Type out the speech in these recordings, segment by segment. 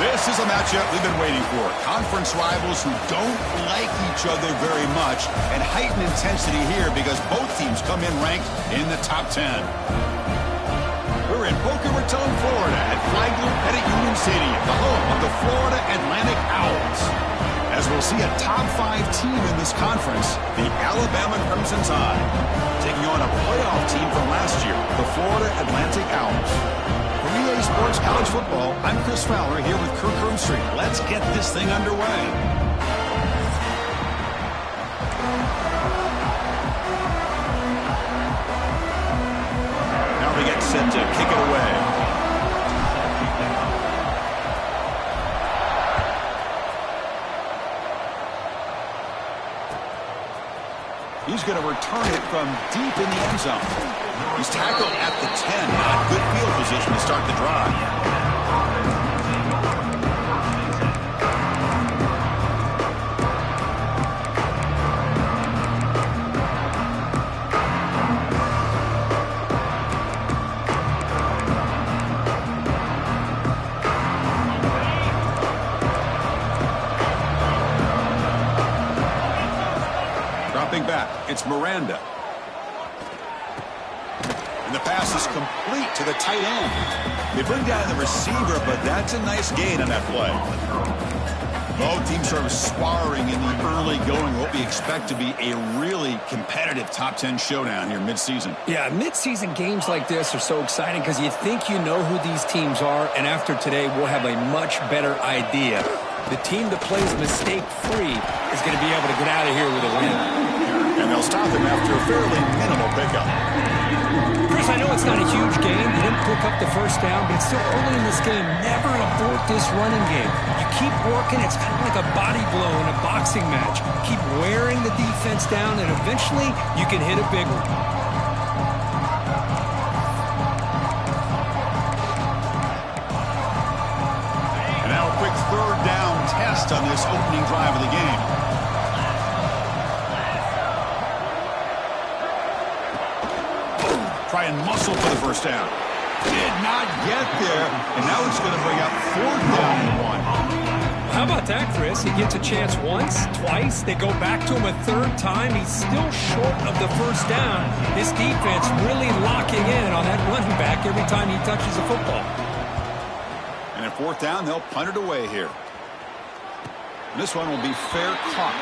This is a matchup we've been waiting for. Conference rivals who don't like each other very much, and heightened intensity here because both teams come in ranked in the top 10. We're in Boca Raton, Florida at Flagler Pettit Union Stadium, the home of the Florida Atlantic Owls. As we'll see a top 5 team in this conference, the Alabama Crimson Tide, taking on a playoff team from last year, the Florida Atlantic Owls. For EA Sports College Football, I'm Chris Fowler here with Kirk Herbstreit. Let's get this thing underway. Now we get set to kick it away. He's going to return it from deep in the end zone. He's tackled at the 10. Not good field position to start the drive. Dropping back, it's Miranda. And the pass is complete to the tight end. They bring down the receiver, but that's a nice gain on that play. Both teams sort of sparring in the early going, what we expect to be a really competitive top 10 showdown here mid-season. Yeah, mid-season games like this are so exciting because you think you know who these teams are, and after today we'll have a much better idea. The team that plays mistake-free is going to be able to get out of here with a win. And they'll stop him after a fairly minimal pickup. Chris, I know it's not a huge game. You didn't pick up the first down, but it's still early in this game. Never abort this running game. You keep working. It's kind of like a body blow in a boxing match. Keep wearing the defense down, and eventually you can hit a big one. And now a quick third down test on this opening drive of the game. Try and muscle for the first down. Did not get there, and now it's going to bring up 4th down and 1. How about that, Chris? He gets a chance once, twice. They go back to him a third time. He's still short of the first down. This defense really locking in on that running back every time he touches the football. And at 4th down, they'll punt it away here. And this one will be fair caught.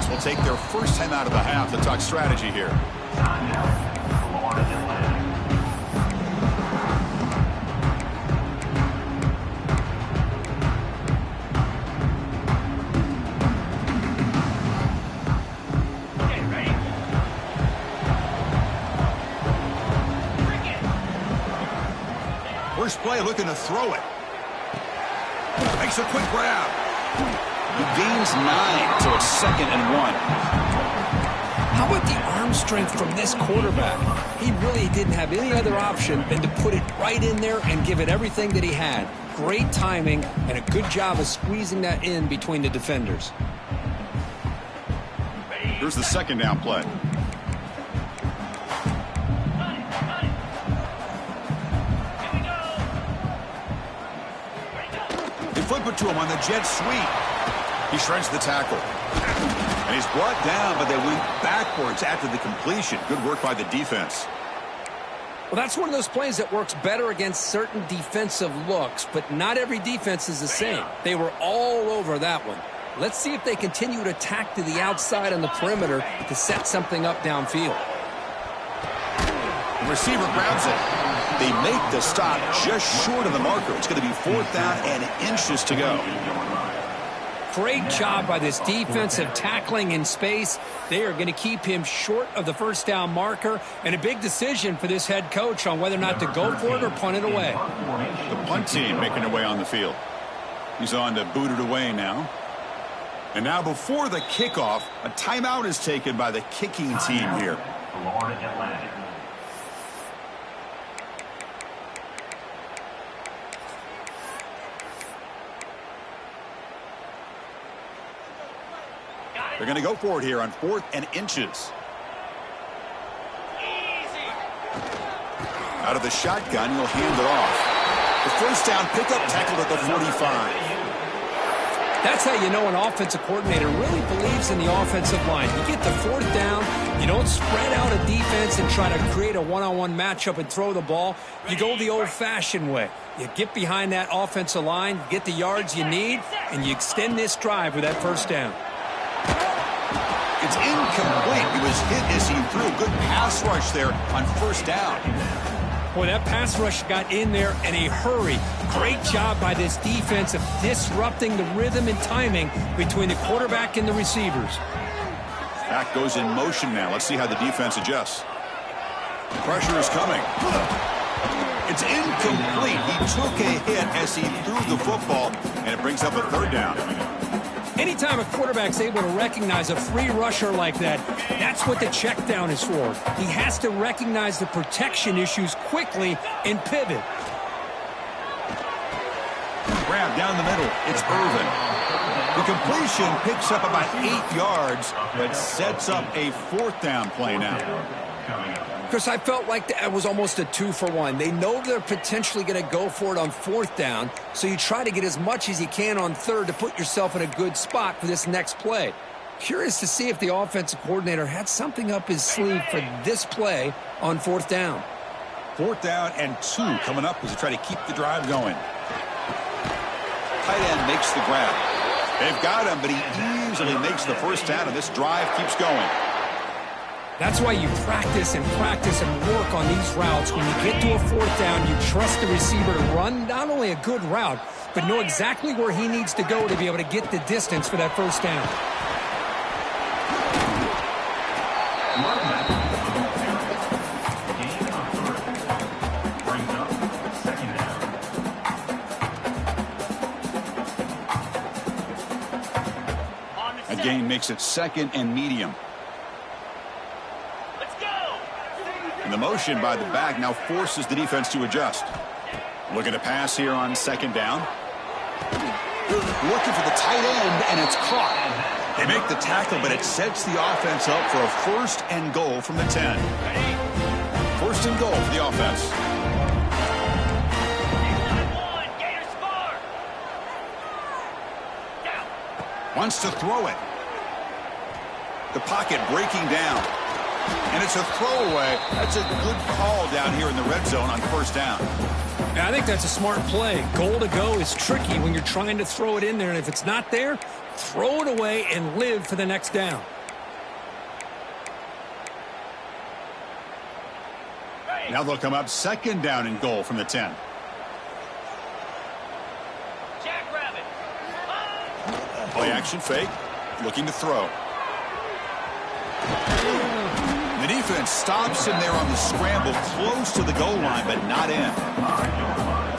Will take their first time out of the half to talk strategy here. First play looking to throw it. Makes a quick grab. He gains 9, so it's 2nd and 1. How about the arm strength from this quarterback? He really didn't have any other option than to put it right in there and give it everything that he had. Great timing and a good job of squeezing that in between the defenders. Here's the 2nd down play. They flip it to him on the jet sweep. He shreds the tackle. And he's brought down, but they went backwards after the completion. Good work by the defense. Well, that's one of those plays that works better against certain defensive looks, but not every defense is the same. They were all over that one. Let's see if they continue to attack to the outside on the perimeter to set something up downfield. The receiver grabs it. They make the stop just short of the marker. It's going to be 4th down and inches to go. Great job by this defensive tackling in space. They are going to keep him short of the first down marker, and a big decision for this head coach on whether or not to go for it or punt it away. The punt team making their way on the field. He's on to boot it away now. And now before the kickoff, a timeout is taken by the kicking team here. Florida Atlantic. They're going to go for it here on 4th and inches. Out of the shotgun, he'll hand it off. The first down pickup tackled at the 45. That's how you know an offensive coordinator really believes in the offensive line. You get the 4th down, you don't spread out a defense and try to create a one-on-one matchup and throw the ball. You go the old-fashioned way. You get behind that offensive line, get the yards you need, and you extend this drive with that first down. It's incomplete. He was hit as he threw a good pass rush there on first down. Boy, that pass rush got in there in a hurry. Great job by this defense of disrupting the rhythm and timing between the quarterback and the receivers. Back goes in motion now. Let's see how the defense adjusts. Pressure is coming. It's incomplete. He took a hit as he threw the football, and it brings up a 3rd down. Anytime a quarterback's able to recognize a free rusher like that, that's what the check down is for. He has to recognize the protection issues quickly and pivot. Grab down the middle. It's Irvin. The completion picks up about 8 yards, but sets up a 4th down play now. Chris, I felt like that was almost a 2-for-1. They know they're potentially going to go for it on 4th down, so you try to get as much as you can on 3rd to put yourself in a good spot for this next play. Curious to see if the offensive coordinator had something up his sleeve for this play on 4th down. 4th down and 2 coming up as they try to keep the drive going. Tight end makes the grab. They've got him, but he easily makes the first down, and this drive keeps going. That's why you practice and work on these routes. When you get to a 4th down, you trust the receiver to run not only a good route, but know exactly where he needs to go to be able to get the distance for that first down. A gain makes it 2nd and medium. And the motion by the back now forces the defense to adjust. Looking to pass here on 2nd down. Looking for the tight end, and it's caught. They make the tackle, but it sets the offense up for a 1st and goal from the 10. 1st and goal for the offense. Wants to throw it. The pocket breaking down. And it's a throwaway. That's a good call down here in the red zone on 1st down. Yeah, I think that's a smart play. Goal to go is tricky when you're trying to throw it in there. And if it's not there, throw it away and live for the next down. Now they'll come up 2nd down and goal from the 10. Play action fake. Looking to throw. The defense stops him there on the scramble, close to the goal line, but not in.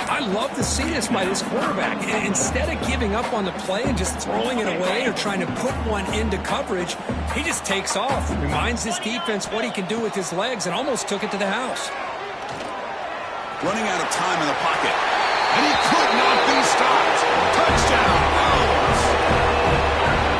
I love to see this by this quarterback. Instead of giving up on the play and just throwing it away or trying to put one into coverage, he just takes off, reminds his defense what he can do with his legs, and almost took it to the house. Running out of time in the pocket, and he could not be stopped. Touchdown, Owls!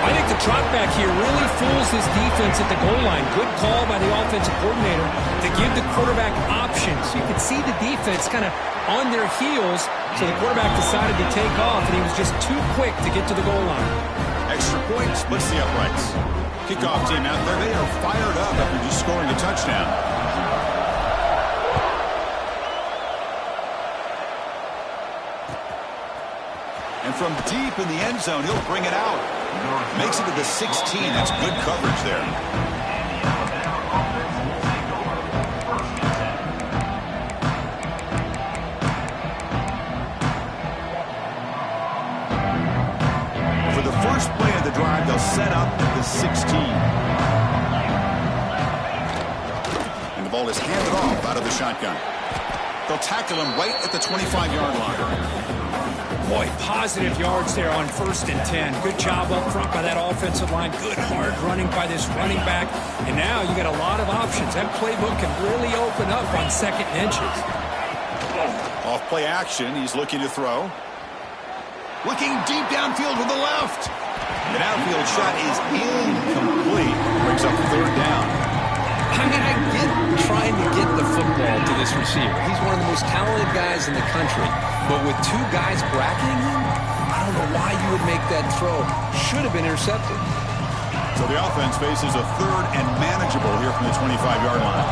I think the drop back here really fools his defense at the goal line. Good call by the offensive coordinator to give the quarterback options. You could see the defense kind of on their heels, so the quarterback decided to take off, and he was just too quick to get to the goal line. Extra point splits the uprights. Kickoff team out there, they are fired up after just scoring a touchdown. And from deep in the end zone, he'll bring it out. Makes it to the 16. That's good coverage there. For the first play of the drive, they'll set up at the 16. And the ball is handed off out of the shotgun. They'll tackle him right at the 25-yard line. Boy, positive yards there on 1st and 10. Good job up front by that offensive line. Good hard running by this running back. And now you got a lot of options. That playbook can really open up on 2nd and inches. Off play action. He's looking to throw. Looking deep downfield with the left. An outfield shot is incomplete. Brings up 3rd down. I mean, I get trying to get the football to this receiver. He's one of the most talented guys in the country. But with 2 guys bracketing him, I don't know why you would make that throw. Should have been intercepted. So the offense faces a 3rd and manageable here from the 25-yard line.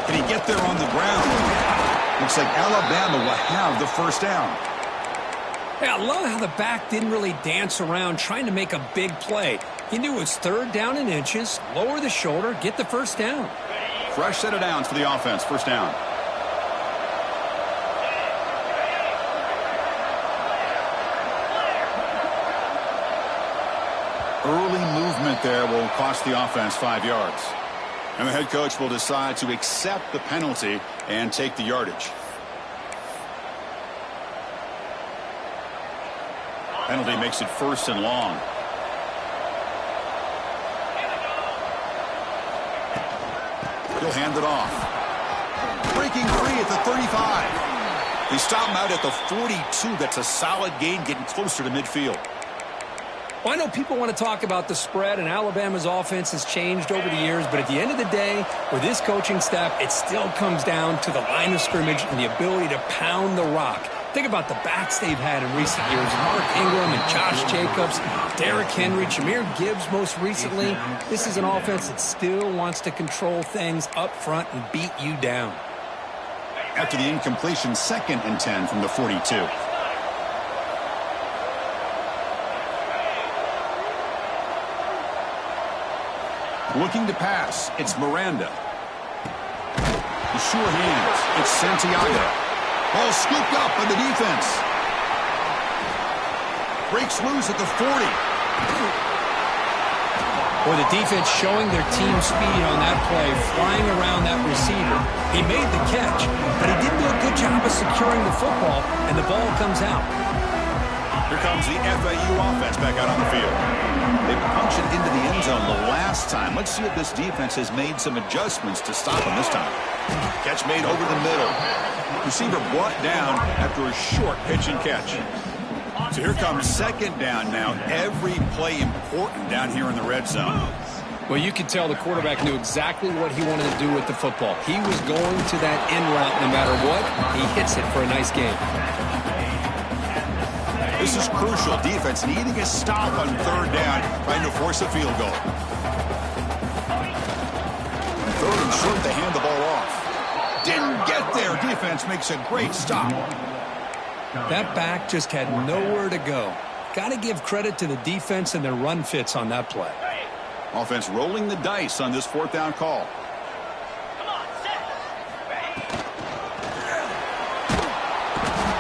Can he get there on the ground? Looks like Alabama will have the 1st down. Yeah, I love how the back didn't really dance around trying to make a big play. He knew it was 3rd down in inches, lower the shoulder, get the 1st down. Fresh set of downs for the offense, 1st down. Early movement there will cost the offense 5 yards. And the head coach will decide to accept the penalty and take the yardage. Penalty makes it 1st and long. He'll hand it off. Breaking free at the 35. They stop him out at the 42. That's a solid gain, getting closer to midfield. Well, I know people want to talk about the spread, and Alabama's offense has changed over the years, but at the end of the day, with this coaching staff, it still comes down to the line of scrimmage and the ability to pound the rock. Think about the backs they've had in recent years. Mark Ingram and Josh Jacobs, Derrick Henry, Jahmyr Gibbs most recently. This is an offense that still wants to control things up front and beat you down. After the incompletion, 2nd and 10 from the 42. Looking to pass, it's Miranda. The sure hands, it's Santiago. Ball scooped up by the defense. Breaks loose at the 40. Or the defense showing their team speed on that play, flying around that receiver. He made the catch, but he didn't do a good job of securing the football, and the ball comes out. Here comes the FAU offense back out on the field. They punched it into the end zone the last time. Let's see if this defense has made some adjustments to stop him this time. Catch made over the middle. Receiver brought down after a short pitch and catch. So here comes 2nd down now. Every play important down here in the red zone. Well, you could tell the quarterback knew exactly what he wanted to do with the football. He was going to that end route no matter what. He hits it for a nice gain. This is crucial. Defense needing a stop on 3rd down, trying to force a field goal. 3rd and short, they hand the ball off. Didn't get there. Defense makes a great stop. That back just had nowhere to go. Got to give credit to the defense and their run fits on that play. Offense rolling the dice on this 4th down call.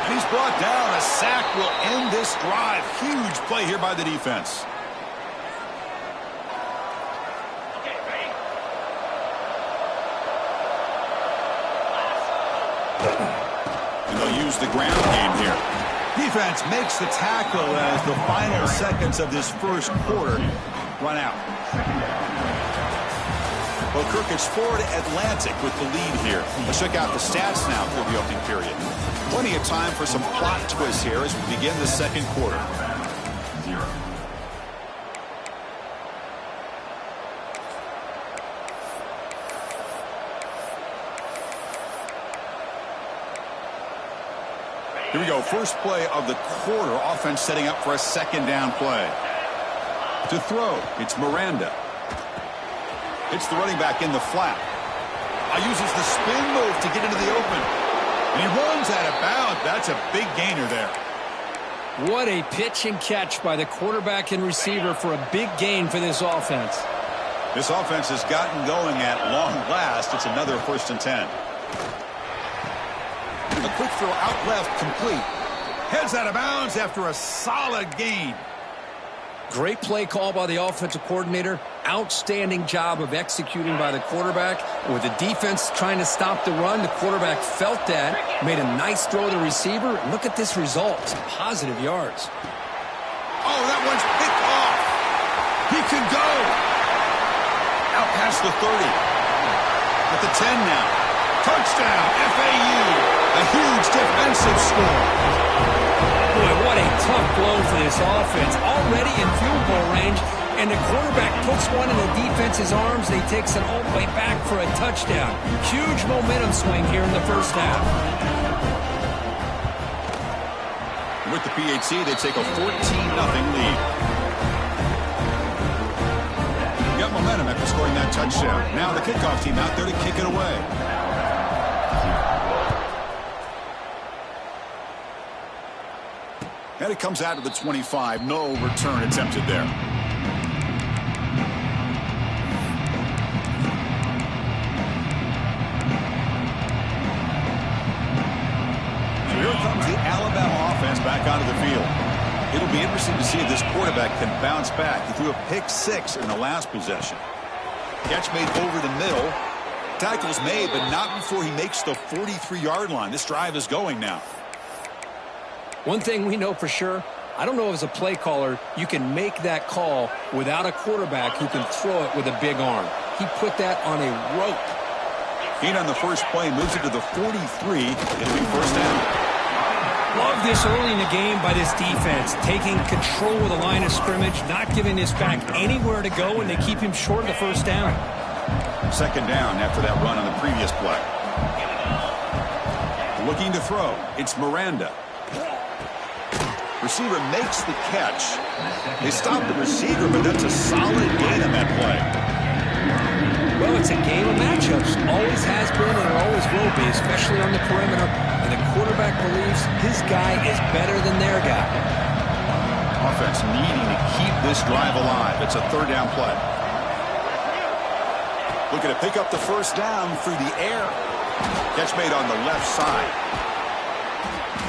And he's brought down. A sack will end this drive. Huge play here by the defense. And they'll use the ground game here. Defense makes the tackle as the final seconds of this 1st quarter run out. Well, Kirk, it's Florida Atlantic with the lead here. Let's check out the stats now for the opening period. Plenty of time for some plot twists here as we begin the 2nd quarter. Here we go. First play of the quarter. Offense setting up for a 2nd down play. To throw, it's Miranda. It's the running back in the flat. Uses the spin move to get into the open. And he runs out of bounds. That's a big gainer there. What a pitch and catch by the quarterback and receiver for a big gain for this offense. This offense has gotten going at long last. It's another 1st and 10. A quick throw out left, complete. Heads out of bounds after a solid gain. Great play call by the offensive coordinator. outstanding job of executing by the quarterback. With the defense trying to stop the run, the quarterback felt that, made a nice throw to the receiver. Look at this result. Some positive yards. Oh, that one's picked off. He can go. Out past the 30. At the 10 now. Touchdown, FAU. A huge defensive score. Boy, what a tough blow for this offense. Already in field goal range, and the quarterback puts one in the defense's arms. They takes it all the way back for a touchdown. Huge momentum swing here in the first half. With the PHC, they take a 14-0 lead. Got momentum after scoring that touchdown. Now the kickoff team out there to kick it away. And it comes out to the 25. No return attempted there. So here comes the Alabama offense back onto the field. It'll be interesting to see if this quarterback can bounce back. He threw a pick-6 in the last possession. Catch made over the middle. Tackle's made, but not before he makes the 43-yard line. This drive is going now. One thing we know for sure, I don't know as a play caller, you can make that call without a quarterback who can throw it with a big arm. He put that on a rope. Gain on the first play, moves it to the 43. It'll be first down. Love this early in the game by this defense, taking control of the line of scrimmage, not giving this back anywhere to go, and they keep him short of the first down. Second down after that run on the previous play. Looking to throw. It's Miranda. Receiver makes the catch. They stop the receiver, but that's a solid gain on that play. Well, it's a game of matchups. Always has been and it always will be, especially on the perimeter. And the quarterback believes his guy is better than their guy. Offense needing to keep this drive alive. It's a third down play. Looking to pick up the first down through the air. Catch made on the left side.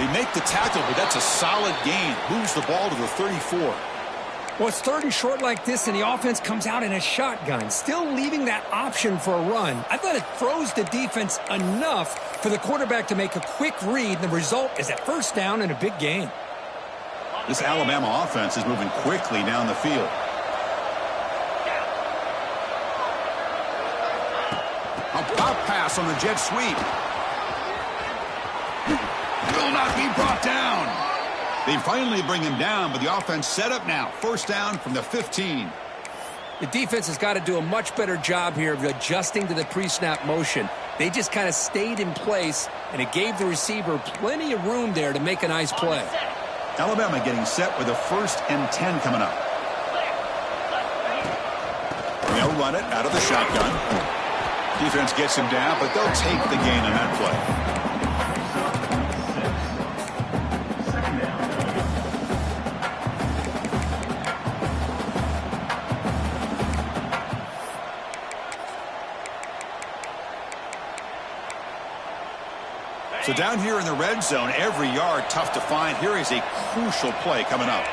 They make the tackle, but that's a solid gain. Moves the ball to the 34. Well, it's third and short like this, and the offense comes out in a shotgun, still leaving that option for a run. I thought it throws the defense enough for the quarterback to make a quick read. The result is a first down and a big gain. This Alabama offense is moving quickly down the field. A pop pass on the jet sweep. Will not be brought down. They finally bring him down, but the offense set up now. First down from the 15. The defense has got to do a much better job here of adjusting to the pre-snap motion. They just kind of stayed in place, and it gave the receiver plenty of room there to make a nice play. Alabama getting set with a 1st and 10 coming up. They'll run it out of the shotgun. Defense gets him down, but they'll take the gain on that play. So down here in the red zone, every yard tough to find. Here is a crucial play coming up.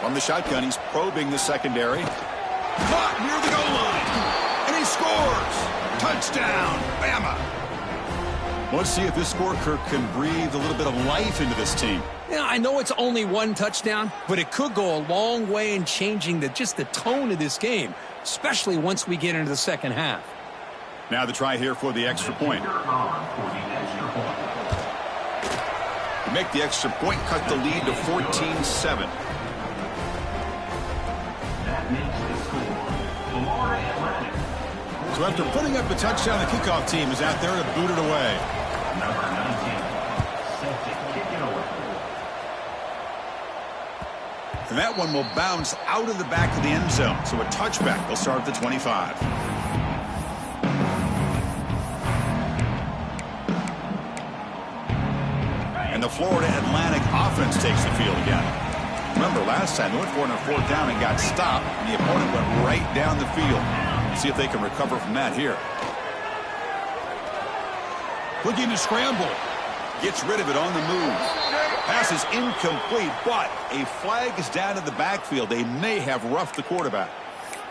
From the shotgun, he's probing the secondary. Caught near the goal line. And he scores. Touchdown, Bama. Let's see if this score, Kirk, can breathe a little bit of life into this team. Yeah, I know it's only one touchdown, but it could go a long way in changing just the tone of this game, especially once we get into the second half. Now the try here for the extra point. Make the extra point, cut the lead to 14-7. So after putting up a touchdown, the kickoff team is out there to boot it away. Number 19, set to kick it away. And that one will bounce out of the back of the end zone. So a touchback will start at the 25. And the Florida Atlantic offense takes the field again. Remember, last time they went for it on 4th down and got stopped, and the opponent went right down the field. See if they can recover from that here. Looking to scramble. Gets rid of it on the move. Pass is incomplete, but a flag is down in the backfield. They may have roughed the quarterback.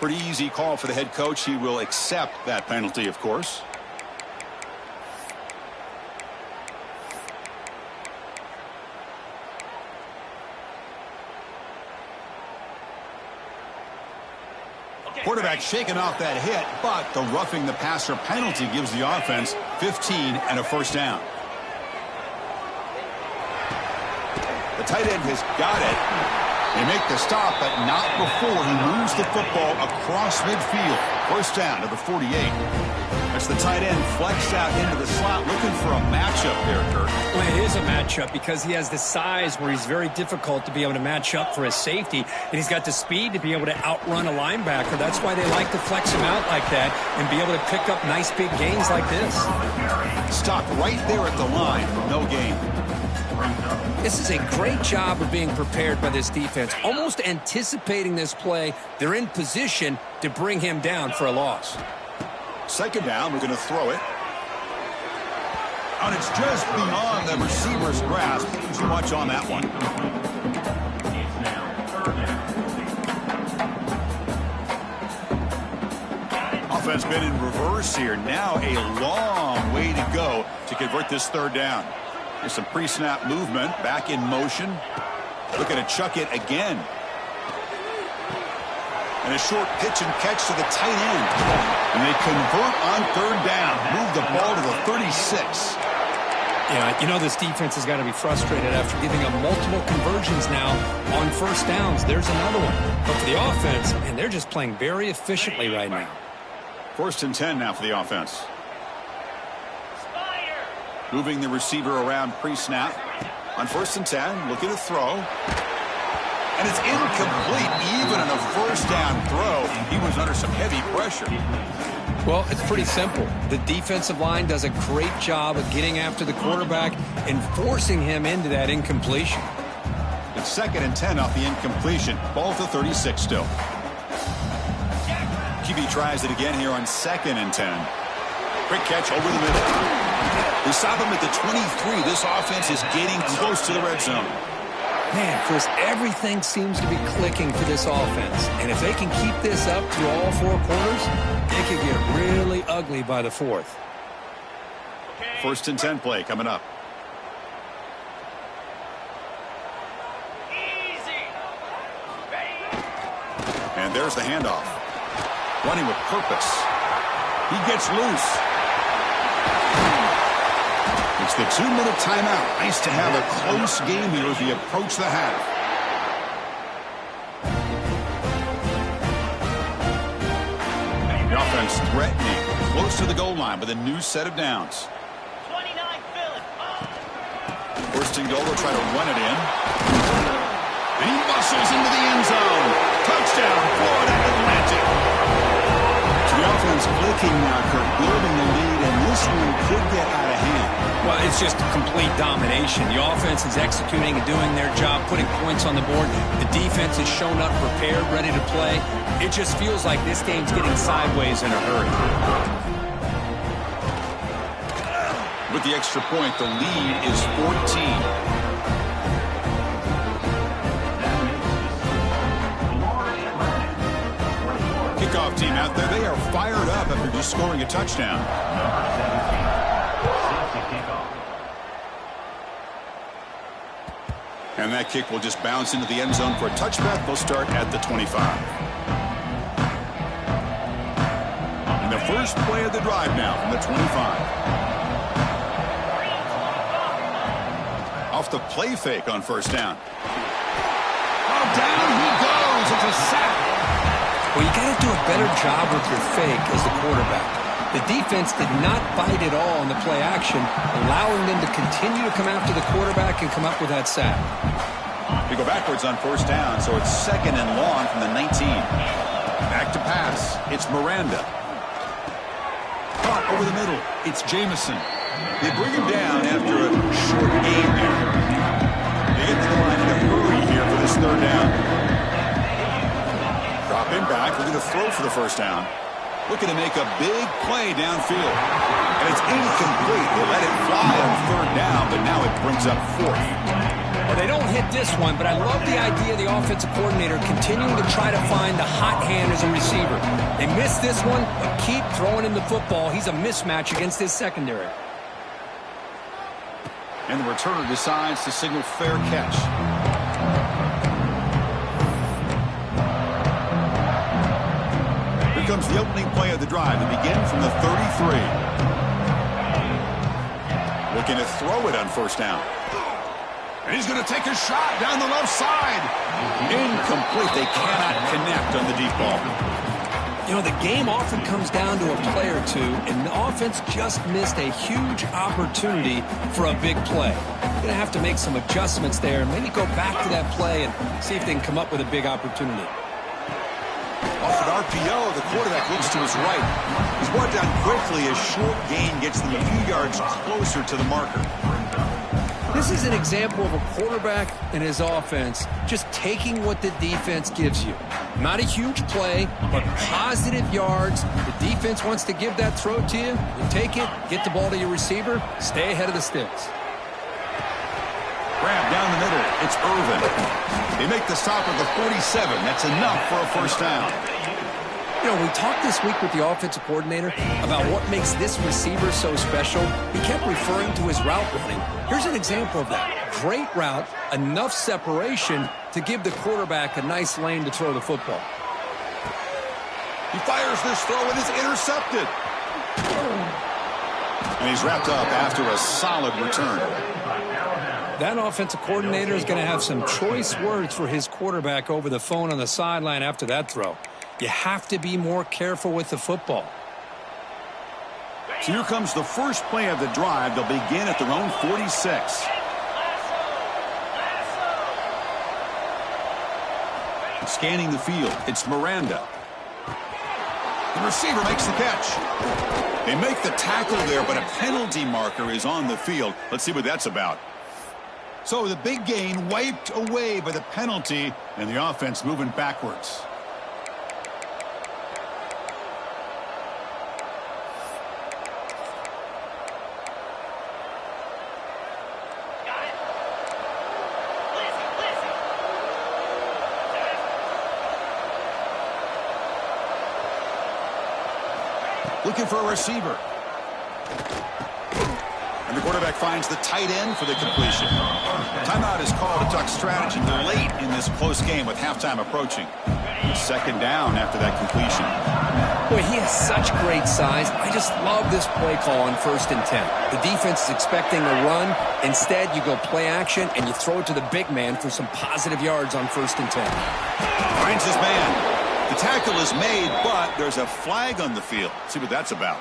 Pretty easy call for the head coach. He will accept that penalty, of course. Quarterback shaking off that hit, but the roughing the passer penalty gives the offense 15 and a first down. The tight end has got it. They make the stop, but not before he moves the football across midfield. First down to the 48. That's the tight end flexed out into the slot, looking for a matchup there, Kurt. Well, it is a matchup because he has the size where he's very difficult to be able to match up for his safety, and he's got the speed to be able to outrun a linebacker. That's why they like to flex him out like that and be able to pick up nice big gains like this. Stopped right there at the line for no gain. This is a great job of being prepared by this defense, almost anticipating this play. They're in position to bring him down for a loss. Second down, we're going to throw it. And it's just beyond the receiver's grasp. Too much on that one. Offense been in reverse here. Now a long way to go to convert this third down. There's some pre-snap movement. Back in motion. Looking to chuck it again. And a short pitch and catch to the tight end. And they convert on third down. Move the ball to the 36. Yeah, you know this defense has got to be frustrated after giving up multiple conversions now on first downs. There's another one. But for the offense, and they're just playing very efficiently right now. First and 10 now for the offense. Moving the receiver around pre-snap. On first and 10, looking to throw. And it's incomplete. Even on a first down throw, he was under some heavy pressure. Well, it's pretty simple. The defensive line does a great job of getting after the quarterback and forcing him into that incompletion. It's second and 10 off the incompletion. Ball to 36 still. QB tries it again here on second and 10. Quick catch over the middle. They stop him at the 23. This offense is getting close to the red zone. Man, Chris, everything seems to be clicking for this offense. And if they can keep this up through all four quarters, it could get really ugly by the fourth. First and 10 play coming up. And there's the handoff. Running with purpose. He gets loose. It's the 2-minute timeout. Nice to have a close game here as we approach the half. The offense threatening, close to the goal line with a new set of downs. 29, Philip. First and goal, they'll try to run it in. And he muscles into the end zone. Touchdown, Florida Atlantic. So the offense clicking now, Kirk, building the lead, and this one could get out of hand. Well, it's just complete domination. The offense is executing and doing their job, putting points on the board. The defense has shown up prepared, ready to play. It just feels like this game's getting sideways in a hurry. With the extra point, the lead is 14. Kickoff team out there, they are fired up after just scoring a touchdown. And that kick will just bounce into the end zone for a touchback. They'll start at the 25. And the first play of the drive now from the 25. Off the play fake on first down. Oh, down he goes. It's a sack. Well, you got to do a better job with your fake as the quarterback. The defense did not bite at all on the play action, allowing them to continue to come after the quarterback and come up with that sack. We go backwards on first down, so it's second and long from the 19. Back to pass. It's Miranda. Caught over the middle. It's Jamison. They bring him down after a short gain there. They get to the line in a hurry here for this third down. Drop him back. We're going to throw for the first down. Looking to make a big play downfield. And it's incomplete. They let it fly on third down, but now it brings up fourth. Well, they don't hit this one, but I love the idea of the offensive coordinator continuing to try to find the hot hand as a receiver. They missed this one, but keep throwing him the football. He's a mismatch against his secondary. And the returner decides to signal fair catch. Here comes the opening play of the drive to begin from the 33. Looking to throw it on first down. And he's going to take a shot down the left side. Incomplete. They cannot connect on the deep ball. You know, the game often comes down to a play or two, and the offense just missed a huge opportunity for a big play. They're going to have to make some adjustments there and maybe go back to that play and see if they can come up with a big opportunity. Off an RPO, the quarterback looks to his right. He's brought down quickly as short gain gets them a few yards closer to the marker. This is an example of a quarterback and his offense just taking what the defense gives you. Not a huge play, but positive yards. The defense wants to give that throw to you. You take it, get the ball to your receiver, stay ahead of the sticks. Grab down the middle. It's Irvin. They make the stop at the 47. That's enough for a first down. You know, we talked this week with the offensive coordinator about what makes this receiver so special. He kept referring to his route running. Here's an example of that. Great route, enough separation to give the quarterback a nice lane to throw the football. He fires this throw and is intercepted. And he's wrapped up after a solid return. That offensive coordinator is going to have some choice words for his quarterback over the phone on the sideline after that throw. You have to be more careful with the football. So here comes the first play of the drive. They'll begin at their own 46. Scanning the field, it's Miranda. The receiver makes the catch. They make the tackle there, but a penalty marker is on the field. Let's see what that's about. So the big gain wiped away by the penalty, and the offense moving backwards. Looking for a receiver. And the quarterback finds the tight end for the completion. Timeout is called to talk strategy late in this close game with halftime approaching. Second down after that completion. Boy, he has such great size. I just love this play call on 1st and 10. The defense is expecting a run. Instead, you go play action and you throw it to the big man for some positive yards on 1st and 10. Finds his man. The tackle is made, but there's a flag on the field. Let's see what that's about.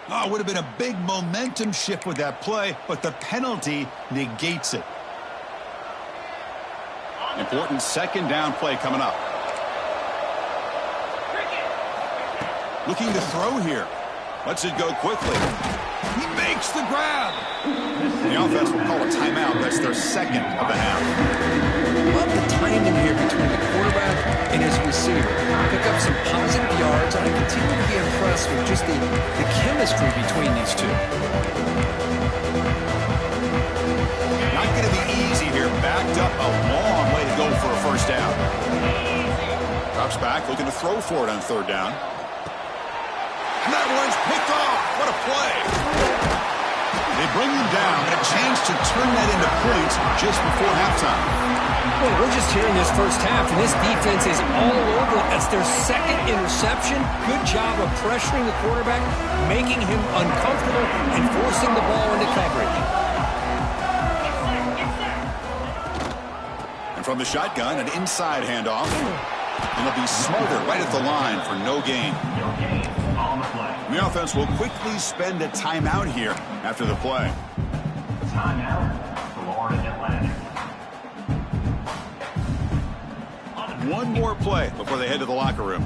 Oh, it would have been a big momentum shift with that play, but the penalty negates it. Important second down play coming up. Looking to throw here. Lets it go quickly. He makes the grab. The offense will call a timeout. That's their second of the half. Love the timing here between the quarterback and his receiver. Pick up some positive yards, and I continue to be impressed with just the chemistry between these two. Not going to be easy here. Backed up a long way to go for a first down. Drops back, looking to throw for it on 3rd down. And that one's picked off. What a play. They bring him down, and a chance to turn that into points just before halftime. Well, we're just here in this first half, and this defense is all over. That's their second interception. Good job of pressuring the quarterback, making him uncomfortable, and forcing the ball into coverage. And from the shotgun, an inside handoff. And they'll be smothered right at the line for no gain. The offense will quickly spend a timeout here after the play. Timeout, Florida Atlantic. One more play before they head to the locker room.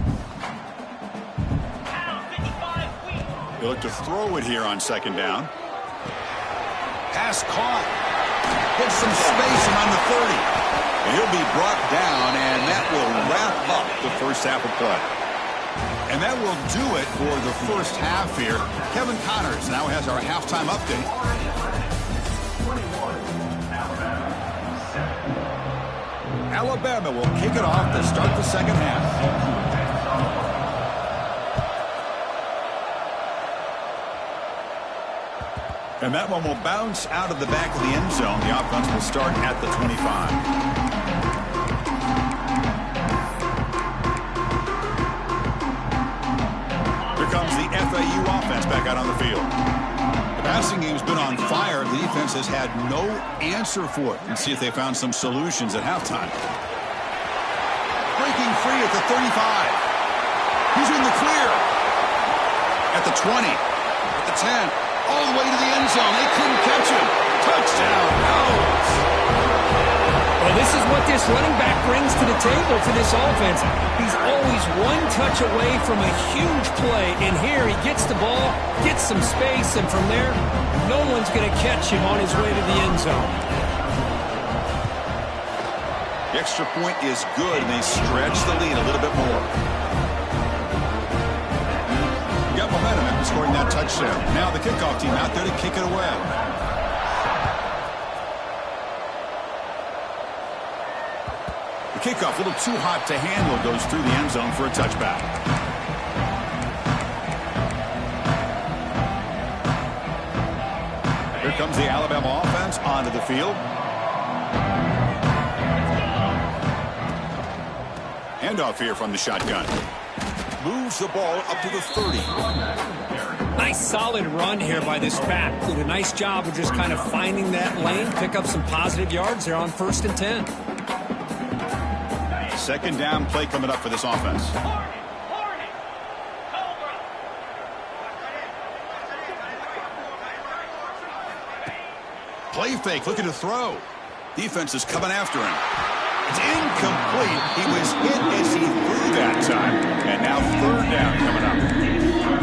They look to throw it here on 2nd down. Pass caught. Gets some space around the 30. And he'll be brought down, and that will wrap up the first half of play. And that will do it for the first half here. Kevin Connors now has our halftime update. Alabama will kick it off to start the second half. And that one will bounce out of the back of the end zone. The offense will start at the 25. Comes the FAU offense back out on the field. The passing game's been on fire. The defense has had no answer for it. Let's see if they found some solutions at halftime. Breaking free at the 35. He's in the clear. At the 20. At the 10. All the way to the end zone. They couldn't catch him. Touchdown. Out. Well, this is what this running back brings to the table for this offense. He's always one touch away from a huge play. And here he gets the ball, gets some space, and from there, no one's going to catch him on his way to the end zone. The extra point is good, and they stretch the lead a little bit more. You got momentum after scoring that touchdown. Now the kickoff team out there to kick it away. Kickoff, a little too hot to handle, goes through the end zone for a touchback. Here comes the Alabama offense onto the field. Handoff here from the shotgun. Moves the ball up to the 30. Nice solid run here by this back. Did a nice job of just kind of finding that lane, pick up some positive yards there on 1st and 10. Second down play coming up for this offense. Play fake, looking to throw. Defense is coming after him. It's incomplete. He was hit as he threw that time. And now third down coming up.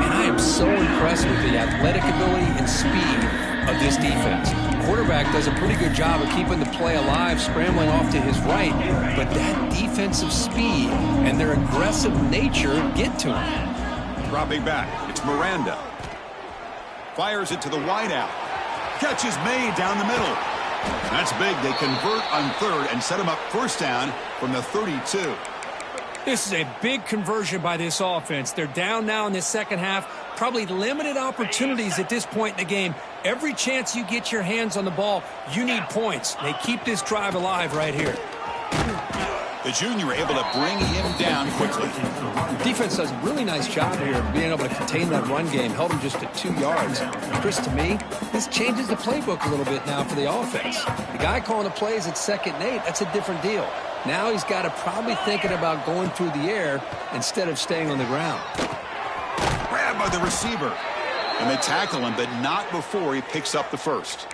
And I am so impressed with the athletic ability and speed of this defense. Quarterback does a pretty good job of keeping the play alive, scrambling off to his right, but that defensive speed and their aggressive nature get to him. Dropping back, it's Miranda. Fires it to the wideout. Catch is made down the middle. That's big. They convert on third and set him up first down from the 32. This is a big conversion by this offense. They're down now in the second half. Probably limited opportunities at this point in the game. Every chance you get your hands on the ball, you need points. They keep this drive alive right here. The junior able to bring him down quickly. The defense does a really nice job here of being able to contain that run game, held him just at 2 yards. Chris, to me, this changes the playbook a little bit now for the offense. The guy calling the plays at 2nd and 8, that's a different deal. Now he's got to probably thinking about going through the air instead of staying on the ground. Grabbed by the receiver. And they tackle him, but not before he picks up the first.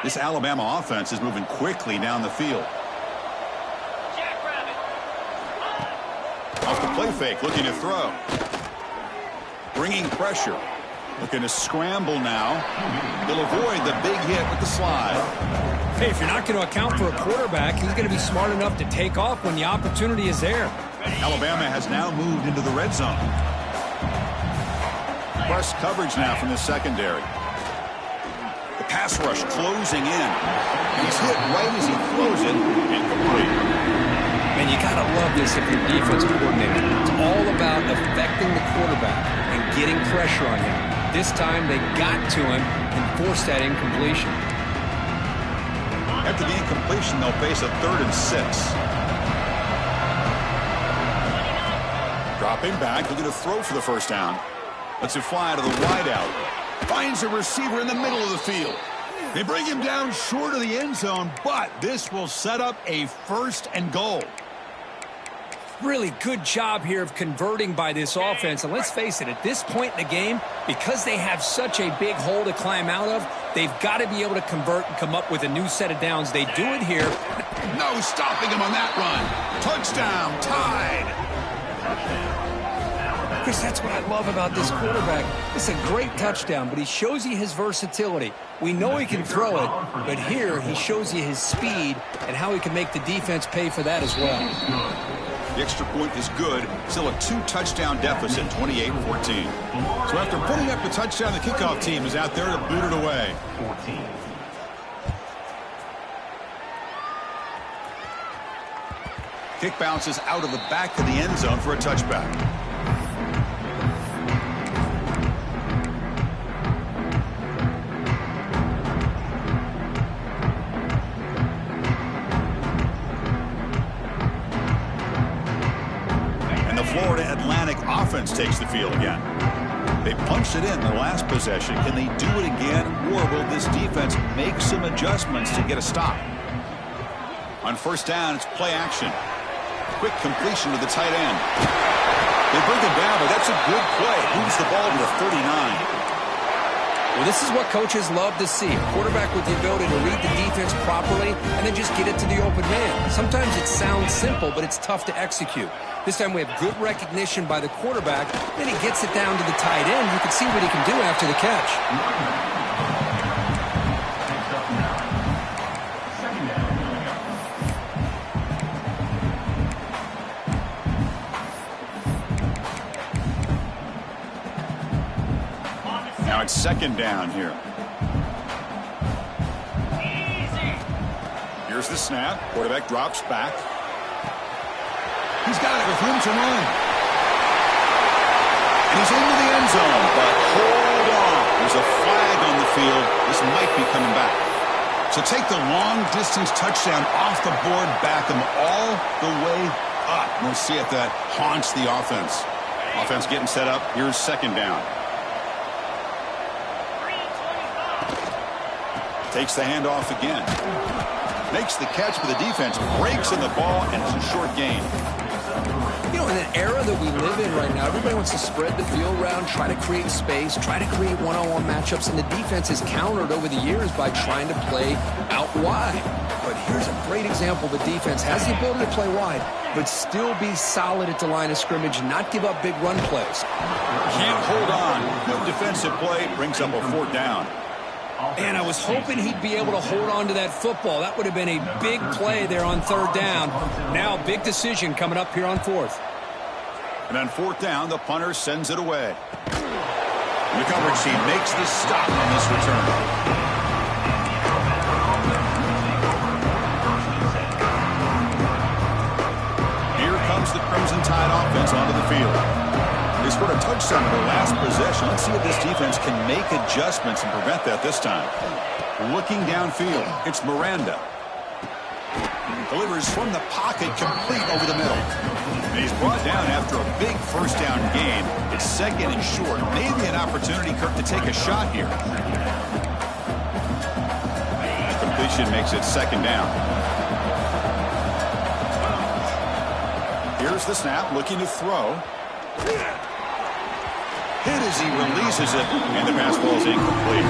This Alabama offense is moving quickly down the field. Off the play fake, looking to throw. Bringing pressure. Looking to scramble now. He'll avoid the big hit with the slide. Hey, if you're not going to account for a quarterback, he's going to be smart enough to take off when the opportunity is there. Alabama has now moved into the red zone. Press coverage now from the secondary. The pass rush closing in. He's hit right as he throws it. Incomplete. And you got to love this if you're defensive coordinator. It's all about affecting the quarterback and getting pressure on him. This time they got to him and forced that incompletion. After the incompletion, they'll face a 3rd and 6. Dropping back, looking to throw for the first down. Lets it fly to the wideout. Finds a receiver in the middle of the field. They bring him down short of the end zone, but this will set up a 1st and goal. Really good job here of converting by this offense. And let's face it, at this point in the game, because they have such a big hole to climb out of, they've got to be able to convert and come up with a new set of downs. They do it here. No stopping him on that run. Touchdown, tied. Chris, that's what I love about this quarterback. It's a great touchdown, but he shows you his versatility. We know he can throw it, but here he shows you his speed and how he can make the defense pay for that as well. The extra point is good. Still a 2-touchdown deficit, 28-14. So after putting up the touchdown, the kickoff team is out there to boot it away. 14. Kick bounces out of the back of the end zone for a touchback. And the Florida Atlantic offense takes the field again. They punched it in the last possession. Can they do it again, or will this defense make some adjustments to get a stop? On first down, it's play action. Quick completion to the tight end. They bring him down, but that's a good play. Moves the ball to the 39. Well, this is what coaches love to see. A quarterback with the ability to read the defense properly and then just get it to the open man. Sometimes it sounds simple, but it's tough to execute. This time we have good recognition by the quarterback. Then he gets it down to the tight end. You can see what he can do after the catch. Now it's second down here. Here's the snap. Quarterback drops back. He's got it with room to run. And he's into the end zone, but hold on. There's a flag on the field. This might be coming back. So take the long-distance touchdown off the board, back him all the way up. We'll see if that haunts the offense. Offense getting set up. Here's second down. Takes the handoff again. Makes the catch for the defense. Breaks in the ball, and it's a short gain. You know, in an era that we live in right now, everybody wants to spread the field around, try to create space, try to create one-on-one matchups, and the defense has countered over the years by trying to play out wide. But here's a great example. The defense has the ability to play wide, but still be solid at the line of scrimmage, not give up big run plays. Can't hold on. Good defensive play brings up a fourth down. And I was hoping he'd be able to hold on to that football. That would have been a big play there on third down. Now, big decision coming up here on fourth. And on fourth down, the punter sends it away. And the coverage team makes the stop on this return. Here comes the Crimson Tide offense onto the field. They scored a touchdown in their last possession. Let's see if this defense can make adjustments and prevent that this time. Looking downfield, it's Miranda. Delivers from the pocket, complete over the middle. And he's brought down after a big first down gain. It's second and short. Maybe an opportunity, Kirk, to take a shot here. That completion makes it second down. Here's the snap, looking to throw. Hit as he releases it, and the pass ball is incomplete.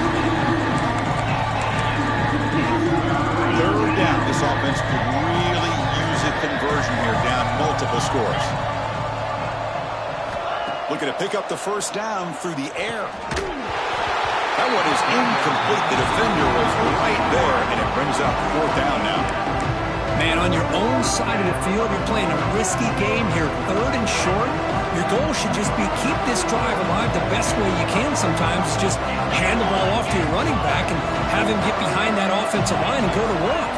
Third down. This offense could really use a conversion here, down multiple scores. Looking to pick up the first down through the air. That one is incomplete. The defender was right there, and it brings up fourth down now. Man, on your own side of the field, you're playing a risky game here. Third and short. Your goal should just be keep this drive alive the best way you can sometimes. Just hand the ball off to your running back and have him get behind that offensive line and go to work.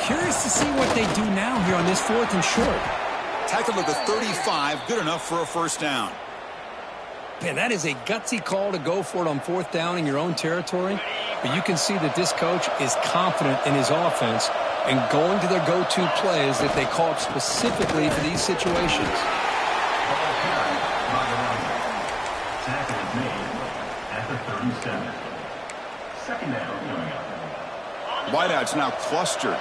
Curious to see what they do now here on this fourth and short. Tackle at the 35, good enough for a first down. Man, that is a gutsy call to go for it on fourth down in your own territory. But you can see that this coach is confident in his offense and going to their go-to plays that they call up specifically for these situations. Tackle is made at the 37. Second down coming up. Wideouts now clustered.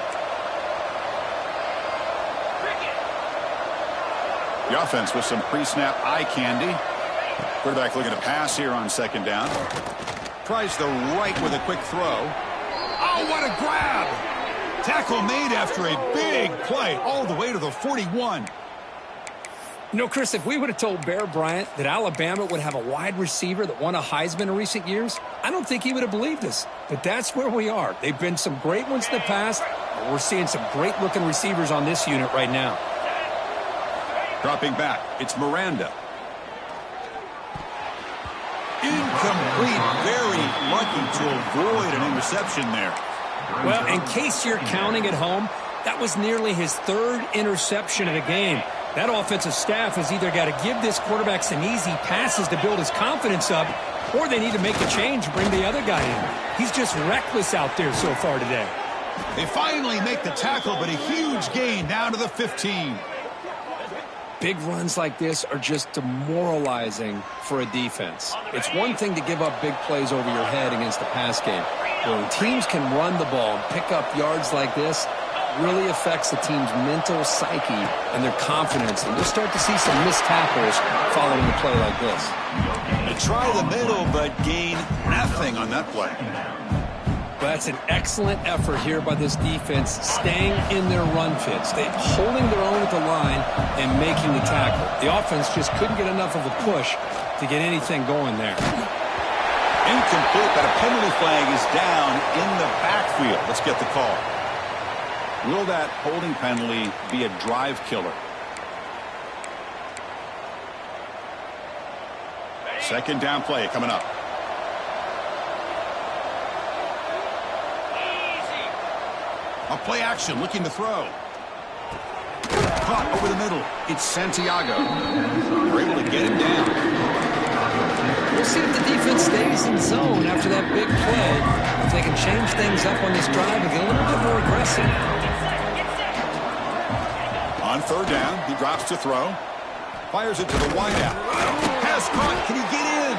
The offense with some pre-snap eye candy. Quarterback looking to pass here on second down. Tries the right with a quick throw. Oh, what a grab! Tackle made after a big play all the way to the 41. You know, Chris, if we would have told Bear Bryant that Alabama would have a wide receiver that won a Heisman in recent years, I don't think he would have believed us. But that's where we are. They've been some great ones in the past, but we're seeing some great-looking receivers on this unit right now. Dropping back, it's Miranda. Incomplete, very lucky to avoid an interception there. Well, in case you're counting at home, that was nearly his third interception of the game. That offensive staff has either got to give this quarterback some easy passes to build his confidence up, or they need to make a change and bring the other guy in. He's just reckless out there so far today. They finally make the tackle, but a huge gain down to the 15. Big runs like this are just demoralizing for a defense. It's one thing to give up big plays over your head against the pass game. But when teams can run the ball and pick up yards like this, really affects the team's mental psyche and their confidence. And you'll start to see some missed tackles following a play like this. They try the middle, but gain nothing on that play. But that's an excellent effort here by this defense, staying in their run fits. They're holding their own at the line and making the tackle. The offense just couldn't get enough of a push to get anything going there. Incomplete, but a penalty flag is down in the backfield. Let's get the call. Will that holding penalty be a drive killer? Second down play coming up. A play action looking to throw. Caught over the middle. It's Santiago. They're able to get him down. We'll see if the defense stays in zone after that big play. If they can change things up on this drive and get a little bit more aggressive. On third down, he drops to throw. Fires it to the wideout. Pass caught. Can he get in?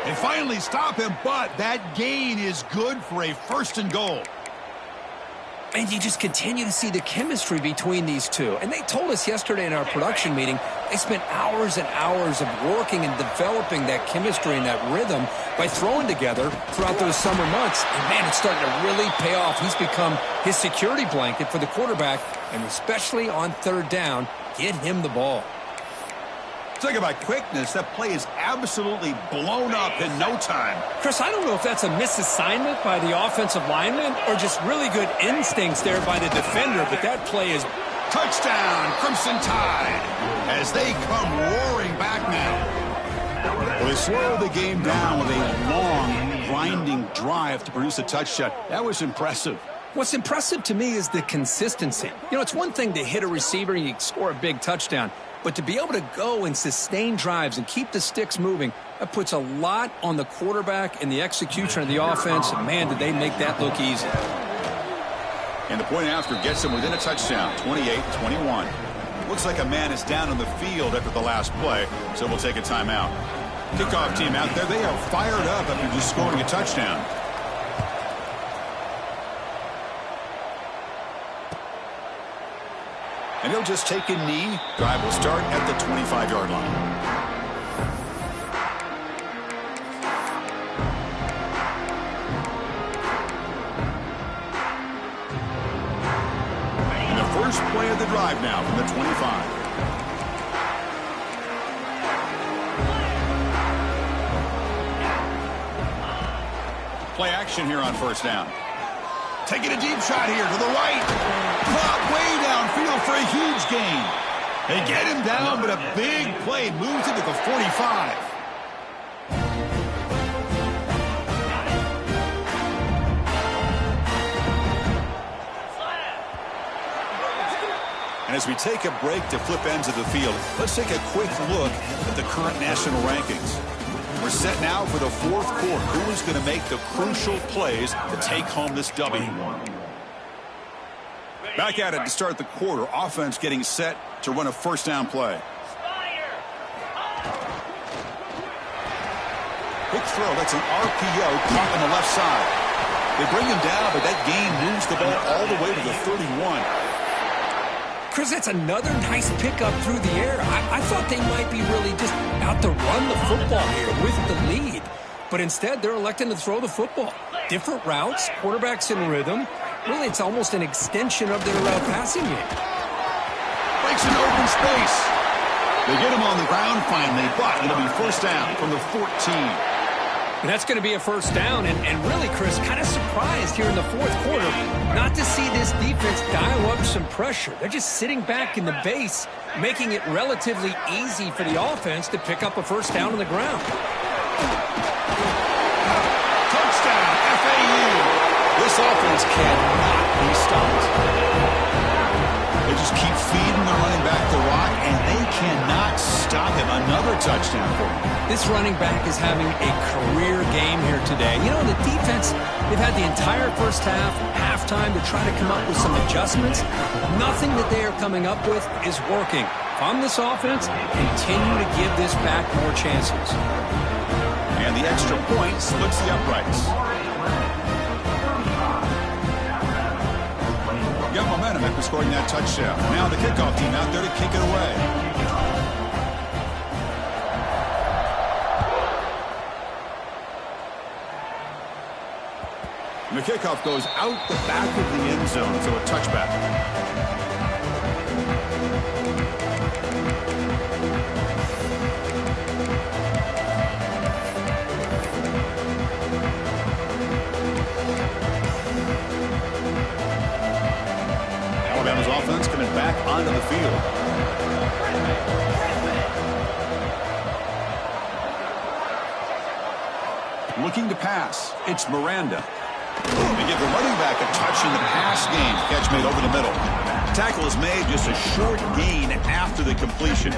They finally stop him, but that gain is good for a first and goal. And you just continue to see the chemistry between these two. And they told us yesterday in our production meeting, they spent hours and hours of working and developing that chemistry and that rhythm by throwing together throughout those summer months. And, man, it's starting to really pay off. He's become his security blanket for the quarterback, and especially on third down, get him the ball. Talk about quickness. That play is absolutely blown up in no time. Chris, I don't know if that's a misassignment by the offensive lineman or just really good instincts there by the defender, but that play is... Touchdown, Crimson Tide, as they come roaring back now. Well, they slowed the game down with a long, grinding drive to produce a touchdown. That was impressive. What's impressive to me is the consistency. You know, it's one thing to hit a receiver and you score a big touchdown, but to be able to go and sustain drives and keep the sticks moving, that puts a lot on the quarterback and the execution of the offense. And, man, did they make that look easy. And the point after gets them within a touchdown, 28-21. Looks like a man is down on the field after the last play, so we'll take a timeout. Kickoff team out there, they are fired up after just scoring a touchdown. And he'll just take a knee. Drive will start at the 25-yard line. And the first play of the drive now from the 25. Play action here on first down. Taking a deep shot here to the right. Caught way downfield for a huge gain. They get him down, but a big play moves into the 45. And as we take a break to flip ends of the field, let's take a quick look at the current national rankings. We're set now for the fourth quarter. Who is going to make the crucial plays to take home this W? Back at it to start the quarter. Offense getting set to run a first down play. Quick throw. That's an RPO caught on the left side. They bring him down, but that gain moves the ball all the way to the 31. Chris, that's another nice pickup through the air. I thought they might be really just out to run the football here with the lead. But instead, they're electing to throw the football. Different routes, quarterbacks in rhythm. Really, it's almost an extension of their passing game. Breaks an open space. They get him on the ground finally, but it'll be first down from the 14. And that's going to be a first down. And really, Chris, kind of surprised here in the fourth quarter not to see this defense dial up some pressure. They're just sitting back in the base, making it relatively easy for the offense to pick up a first down on the ground. Touchdown, FAU. This offense cannot be stopped. They just keep feeding the running back the rock, and they cannot stop him. Another touchdown for him. This running back is having a career game here today. You know, the defense, they've had the entire first half, halftime, to try to come up with some adjustments. Nothing that they are coming up with is working. If I'm this offense, continue to give this back more chances. And the extra point splits the uprights. Got momentum after scoring that touchdown. Now the kickoff team out there to kick it away. And the kickoff goes out the back of the end zone, so a touchback. Alabama's offense coming back onto the field. Looking to pass. It's Miranda. They give the running back a touch in the pass game. Catch made over the middle. Tackle is made, just a short gain after the completion.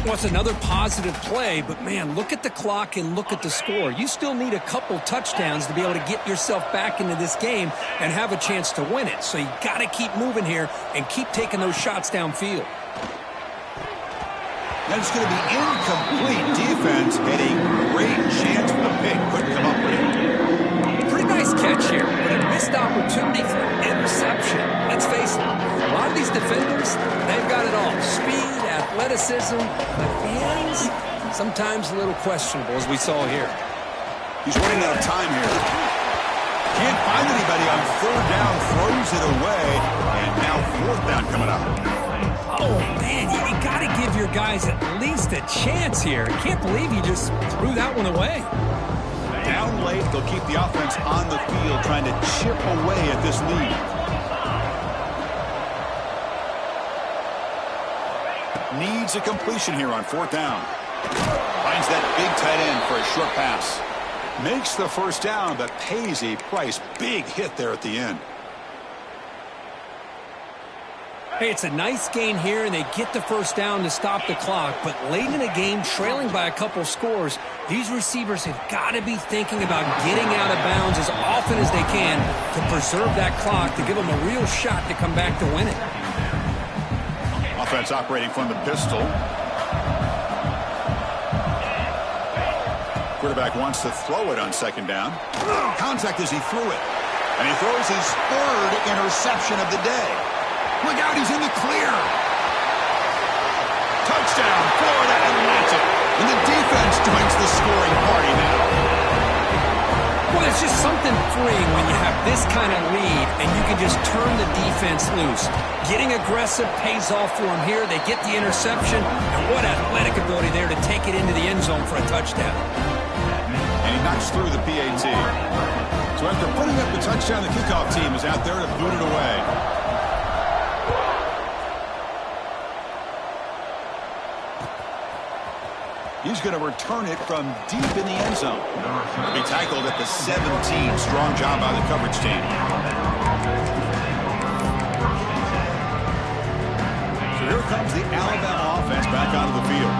Well, it's another positive play, but, man, look at the clock and look at the score. You still need a couple touchdowns to be able to get yourself back into this game and have a chance to win it. So you got to keep moving here and keep taking those shots downfield. That's going to be incomplete. Defense had a great chance for the pick. Couldn't come up with it. Pretty nice catch here, but a missed opportunity for interception. Let's face it, a lot of these defenders, they've got it all. Speed, athleticism, but hands, sometimes a little questionable, as we saw here. He's running out of time here. Can't find anybody on third down, throws it away, and now fourth down coming up. Oh, man, you got to give your guys at least a chance here. I can't believe you just threw that one away. Down late, they'll keep the offense on the field, trying to chip away at this lead. Needs a completion here on fourth down. Finds that big tight end for a short pass. Makes the first down, but pays a price. Big hit there at the end. Hey, it's a nice gain here, and they get the first down to stop the clock. But late in a game, trailing by a couple scores, these receivers have got to be thinking about getting out of bounds as often as they can to preserve that clock, to give them a real shot to come back to win it. Offense operating from the pistol. Quarterback wants to throw it on second down. Contact as he threw it. And he throws his third interception of the day. Look out, he's in the clear. Touchdown, Florida Atlantic. And the defense joins the scoring party now. Well, it's just something freeing when you have this kind of lead and you can just turn the defense loose. Getting aggressive pays off for them here. They get the interception, and what athletic ability there to take it into the end zone for a touchdown. And he knocks through the PAT. So after putting up the touchdown, the kickoff team is out there to boot it away. He's going to return it from deep in the end zone. He'll be tackled at the 17. Strong job by the coverage team. So here comes the Alabama offense back onto the field.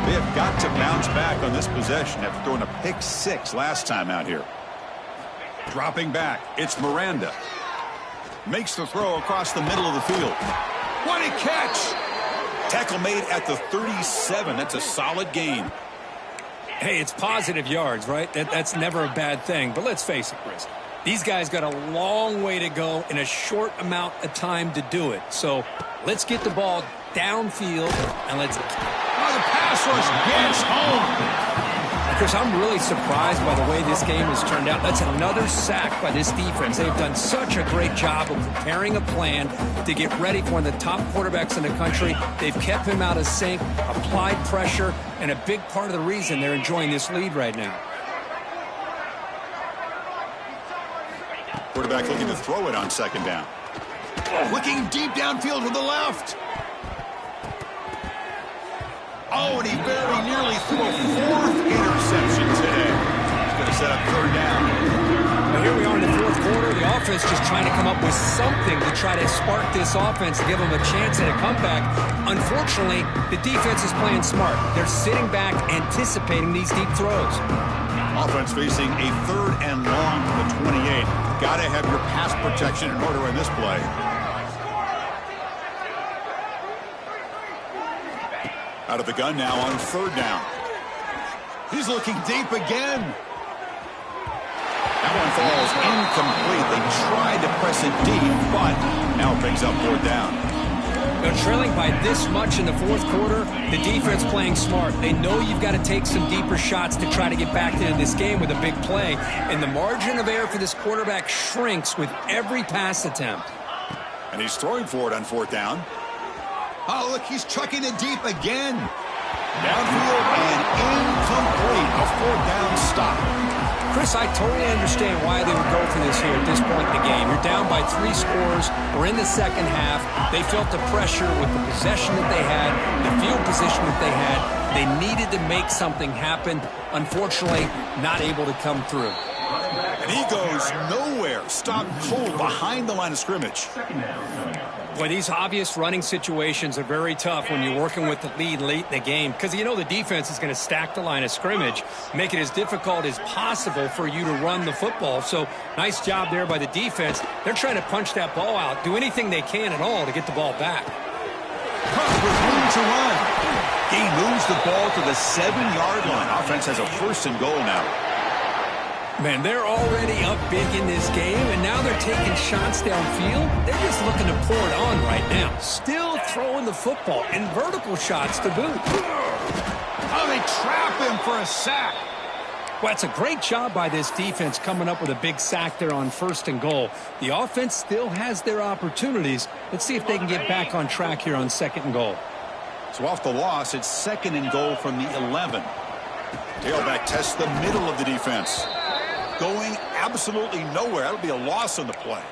They have got to bounce back on this possession after throwing a pick six last time out here. Dropping back, it's Miranda. Makes the throw across the middle of the field. What a catch! Tackle made at the 37. That's a solid gain. Hey, it's positive yards, right? That's never a bad thing. But let's face it, Chris. These guys got a long way to go in a short amount of time to do it. So let's get the ball downfield and let's... Oh, the pass rush gets home. Chris, I'm really surprised by the way this game has turned out. That's another sack by this defense. They've done such a great job of preparing a plan to get ready for one of the top quarterbacks in the country. They've kept him out of sync, applied pressure, and a big part of the reason they're enjoying this lead right now. Quarterback looking to throw it on second down. Looking deep downfield to the left. Oh, and he very nearly threw a fourth interception today. He's going to set up third down. Well, here we are in the fourth quarter. The offense just trying to come up with something to try to spark this offense to give them a chance at a comeback. Unfortunately, the defense is playing smart. They're sitting back, anticipating these deep throws. Offense facing a third and long from the 28. Got to have your pass protection in order in this play. Out of the gun now on third down. He's looking deep again. That one falls incomplete. They tried to press it deep, but now brings up fourth down. They're trailing by this much in the fourth quarter. The defense playing smart. They know you've got to take some deeper shots to try to get back into this game with a big play. And the margin of error for this quarterback shrinks with every pass attempt. And he's throwing for it on fourth down. Oh, look, he's chucking it deep again. Downfield and incomplete. A fourth down stop. Chris, I totally understand why they would go for this here at this point in the game. You're down by 3 scores. We're in the second half. They felt the pressure with the possession that they had, the field position that they had. They needed to make something happen. Unfortunately, not able to come through. And he goes nowhere. Stopped cold behind the line of scrimmage. Boy, these obvious running situations are very tough when you're working with the lead late in the game because you know the defense is going to stack the line of scrimmage, make it as difficult as possible for you to run the football. So nice job there by the defense. They're trying to punch that ball out, do anything they can at all to get the ball back. Hunt with room to run. He moves the ball to the 7-yard line. Offense has a first and goal now. Man, they're already up big in this game, and now they're taking shots downfield. They're just looking to pour it on right now. Still throwing the football, and vertical shots to boot. Oh, they trap him for a sack. Well, it's a great job by this defense coming up with a big sack there on first and goal. The offense still has their opportunities. Let's see if they can get back on track here on second and goal. So off the loss, it's second and goal from the 11. Tailback tests the middle of the defense. Going absolutely nowhere. That'll be a loss on the play.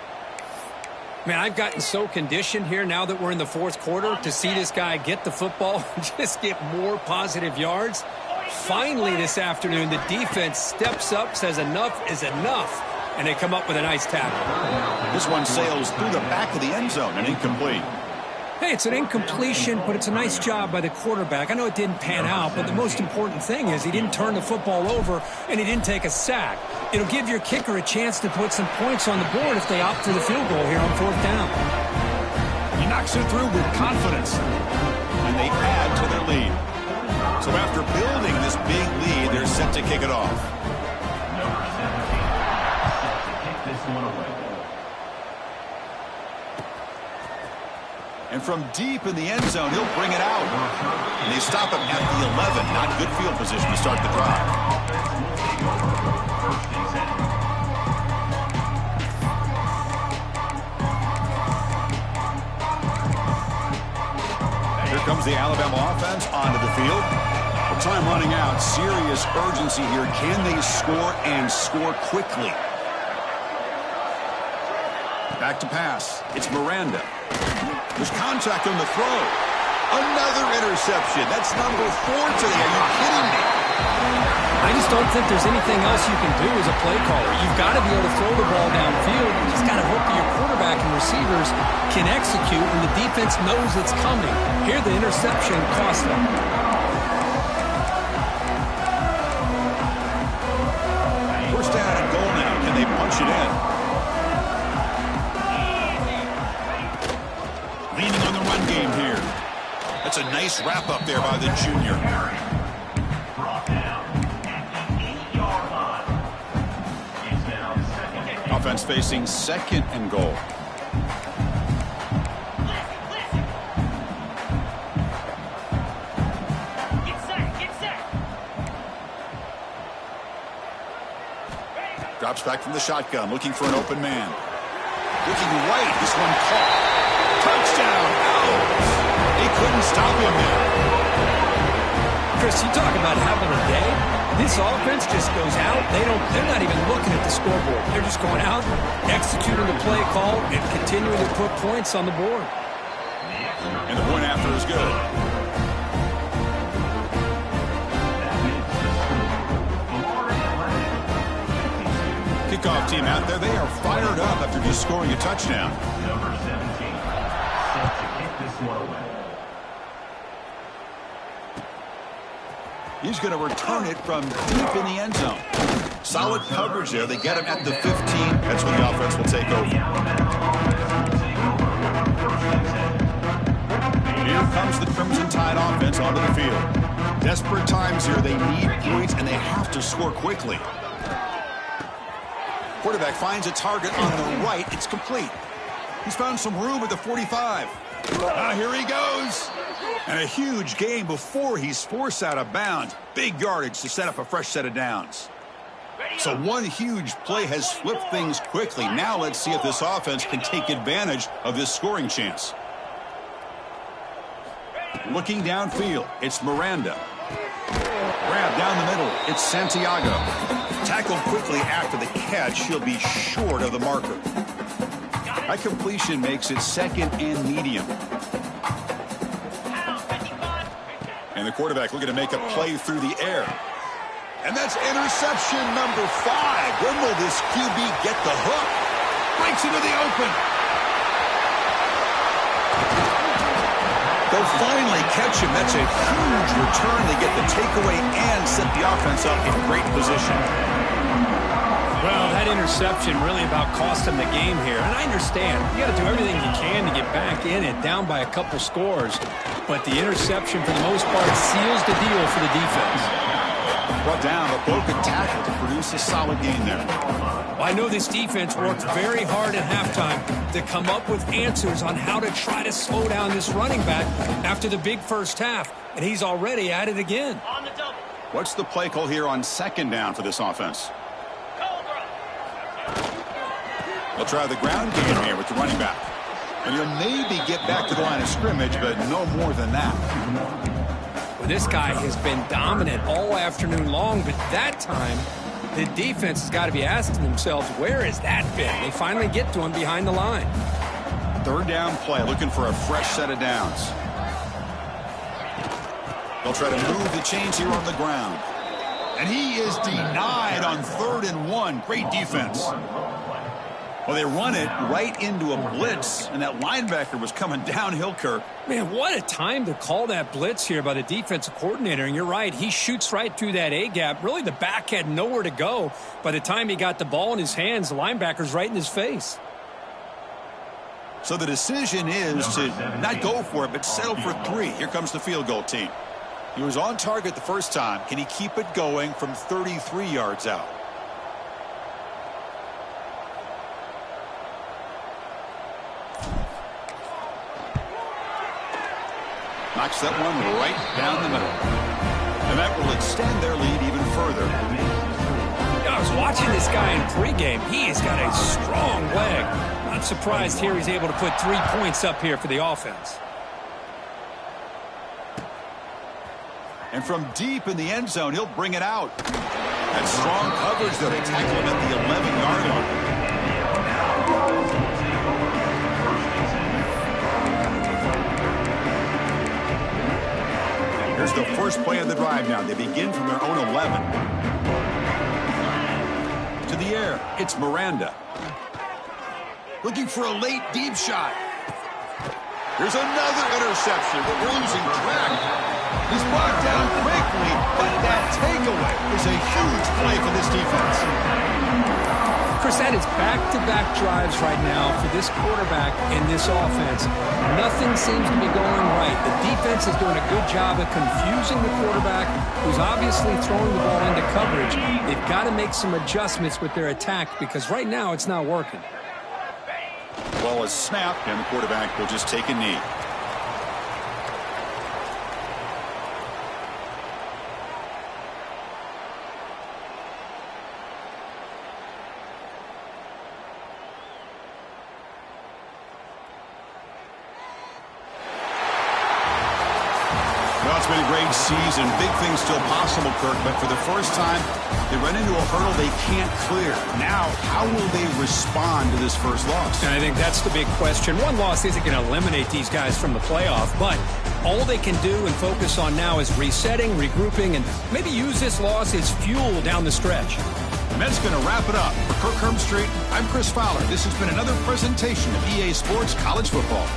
Man, I've gotten so conditioned here now that we're in the fourth quarter to see this guy get the football and just get more positive yards. Finally this afternoon, the defense steps up, says enough is enough, and they come up with a nice tackle. This one sails through the back of the end zone and incomplete. Hey, it's an incompletion, but it's a nice job by the quarterback. I know it didn't pan out, but the most important thing is he didn't turn the football over and he didn't take a sack. It'll give your kicker a chance to put some points on the board if they opt for the field goal here on fourth down. He knocks it through with confidence, and they add to their lead. So after building this big lead, they're set to kick it off. Number 17 to kick this one away. And from deep in the end zone, he'll bring it out. And they stop him at the 11. Not good field position to start the drive. Here comes the Alabama offense onto the field. Well, time running out. Serious urgency here. Can they score and score quickly? Back to pass. It's Miranda. There's contact on the throw. Another interception. That's number 4 today. Are you kidding me? I just don't think there's anything else you can do as a play caller. You've got to be able to throw the ball downfield. You just got to hope that your quarterback and receivers can execute and the defense knows it's coming. Here the interception cost them. First down and goal now. Can they punch it in? Leaning on the run game here. That's a nice wrap up there by the junior. Brought down at the 8-yard line. It's now second and goal. Offense facing second and goal. Drops back from the shotgun, looking for an open man. Looking right, this one caught. Touchdown! They couldn't stop him there. Chris, you talk about having a day. This offense just goes out. They're not even looking at the scoreboard. They're just going out, executing the play call, and continuing to put points on the board. And the point after is good. Kickoff team out there. They are fired up after just scoring a touchdown. Number 17, set to kick this one away. He's going to return it from deep in the end zone. Solid coverage there. They get him at the 15. That's when the offense will take over. Here comes the Crimson Tide offense onto the field. Desperate times here. They need points, and they have to score quickly. Quarterback finds a target on the right. It's complete. He's found some room at the 45. Here he goes. And a huge gain before he's forced out of bounds. Big yardage to set up a fresh set of downs. So one huge play has flipped things quickly. Now let's see if this offense can take advantage of this scoring chance. Looking downfield, it's Miranda. Grab down the middle, it's Santiago. Tackled quickly after the catch, he'll be short of the marker. That completion makes it second and medium. And the quarterback looking to make a play through the air. And that's interception number 5. When will this QB get the hook? Breaks into the open. They'll finally catch him. That's a huge return. They get the takeaway and set the offense up in great position. Well, that interception really about cost him the game here. And I understand. You got to do everything you can to get back in it, down by a couple scores. But the interception, for the most part, seals the deal for the defense. Brought down, but broken tackle to produce a solid gain there. Well, I know this defense worked very hard at halftime to come up with answers on how to try to slow down this running back after the big first half. And he's already at it again. On the double. What's the play call here on second down for this offense? They'll try the ground game here with the running back. And he'll maybe get back to the line of scrimmage, but no more than that. Well, this guy has been dominant all afternoon long, but that time, the defense has got to be asking themselves, where has that been? They finally get to him behind the line. Third down play, looking for a fresh set of downs. They'll try to move the chains here on the ground. And he is denied on 3rd and 1. Great defense. Well, they run it right into a blitz, and that linebacker was coming downhill, Kirk. Man, what a time to call that blitz here by the defensive coordinator. And you're right, he shoots right through that A-gap. Really, the back had nowhere to go. By the time he got the ball in his hands, the linebacker's right in his face. So the decision is to not go for it, but settle for 3. Here comes the field goal team. He was on target the first time. Can he keep it going from 33 yards out? Knocks that one right down the middle. And that will extend their lead even further. I was watching this guy in pregame. He has got a strong leg. Not surprised here he's able to put 3 points up here for the offense. And from deep in the end zone, he'll bring it out. That strong coverage, though. They tackle him at the 11-yard line. Here's the first play of the drive now. They begin from their own 11. To the air, it's Miranda. Looking for a late deep shot. There's another interception, but we're losing track. He's brought down quickly, but that takeaway is a huge play for this defense. Chris, that is back-to-back drives right now for this quarterback and this offense. Nothing seems to be going right. The defense is doing a good job of confusing the quarterback, who's obviously throwing the ball into coverage. They've got to make some adjustments with their attack because right now it's not working. Ball is snapped, and the quarterback will just take a knee. it's been a great season. Big things still possible, Kirk, but for the first time, they run into a hurdle they can't clear. Now, how will they respond to this first loss? And I think that's the big question. One loss isn't going to eliminate these guys from the playoff, but all they can do and focus on now is resetting, regrouping, and maybe use this loss as fuel down the stretch. And that's going to wrap it up. For Kirk Herbstreit, I'm Chris Fowler. This has been another presentation of EA Sports College Football.